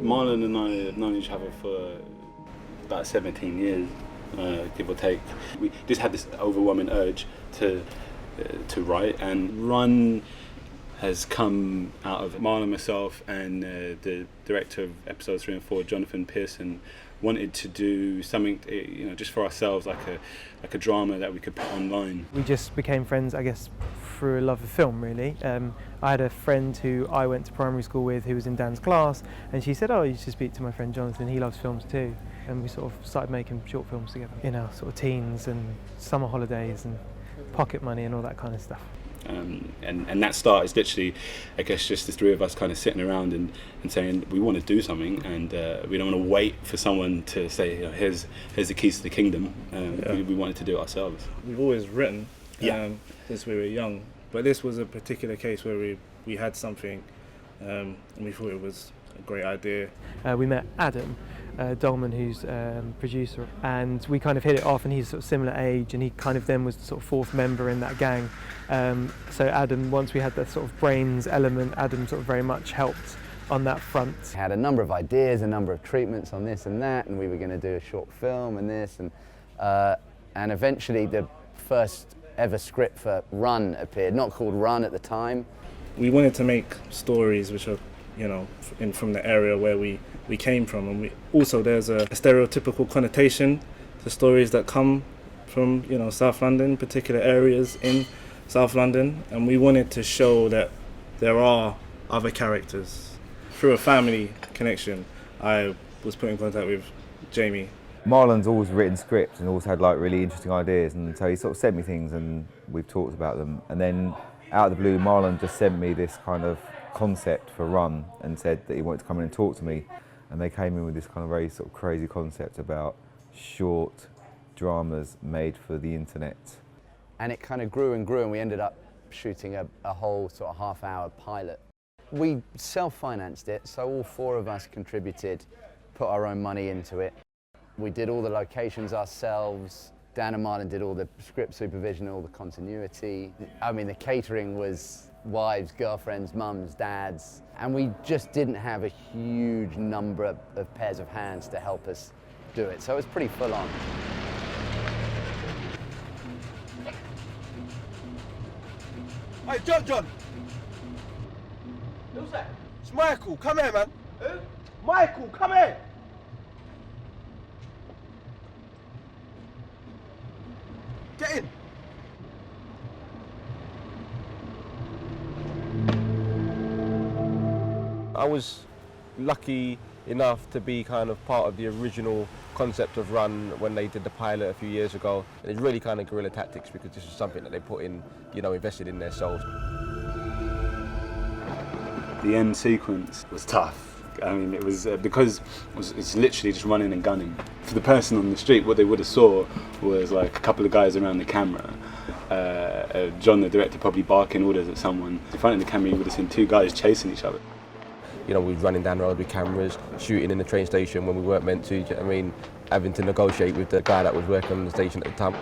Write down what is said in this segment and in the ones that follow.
Marlon and I have known each other for about 17 years, give or take. We just had this overwhelming urge to write, and Run has come out of Marlon, myself, and the director of episodes 3 and 4, Jonathan Pearson, wanted to do something, just for ourselves, like a drama that we could put online. We just became friends, I guess, through a love of film, really. I had a friend who I went to primary school with who was in Dan's class, and she said, "Oh, you should speak to my friend Jonathan, he loves films too." And we sort of started making short films together in our sort of teens and summer holidays and pocket money and all that kind of stuff. And that start is literally, I guess, just the three of us kind of sitting around and saying we want to do something, and we don't want to wait for someone to say, here's the keys to the kingdom. We wanted to do it ourselves. We've always written since we were young, but this was a particular case where we had something and we thought it was a great idea. We met Adam Dolman, who's producer, and we kind of hit it off, and he's sort of similar age, and he kind of then was the sort of fourth member in that gang. So Adam, once we had that sort of brains element, Adam sort of very much helped on that front. Had a number of ideas, a number of treatments on this and that, and we were going to do a short film and this, and eventually the first ever script for Run appeared, not called Run at the time. We wanted to make stories which are, from the area where we came from, and there's a stereotypical connotation to stories that come from South London, particular areas in South London, and we wanted to show that there are other characters. Through a family connection, I was put in contact with Jamie. Marlon's always written scripts and always had like really interesting ideas, and so he sort of sent me things and we've talked about them, and then out of the blue Marlon just sent me this kind of concept for Run and said that he wanted to come in and talk to me, and they came in with this kind of very sort of crazy concept about short dramas made for the internet. And it kind of grew and grew, and we ended up shooting a whole sort of half-hour pilot. We self-financed it, so all four of us contributed, put our own money into it. We did all the locations ourselves. Dan and Marlon did all the script supervision, all the continuity. I mean, the catering was wives, girlfriends, mums, dads, and we just didn't have a huge number of pairs of hands to help us do it, so it was pretty full on. Hey, John! Who's that? It's Michael, come here, man. Who? Michael, come here! Get in! I was lucky enough to be kind of part of the original concept of Run when they did the pilot a few years ago. And it's really kind of guerrilla tactics, because this was something that they put in, invested in their souls. The end sequence was tough. I mean, it was because it's literally just running and gunning. For the person on the street, what they would have saw was like a couple of guys around the camera. John, the director, probably barking orders at someone. In front of the camera, you would have seen two guys chasing each other. We were running down the road with cameras, shooting in the train station when we weren't meant to. I mean, having to negotiate with the guy that was working on the station at the time.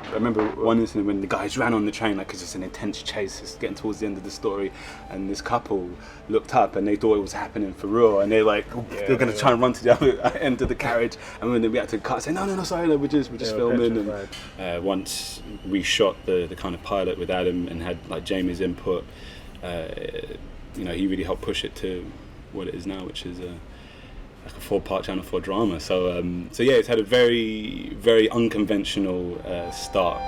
I remember one incident when the guys ran on the train, like it's just an intense chase, it's getting towards the end of the story, and this couple looked up and they thought it was happening for real, and they're like, they're going to try and run to the other end of the carriage, and when we had to cut, say, no, sorry, we're just filming. And once we shot the kind of pilot with Adam and had like Jamie's input, he really helped push it to what it is now, which is like a 4-part Channel 4 drama. So yeah, it's had a very, very unconventional start.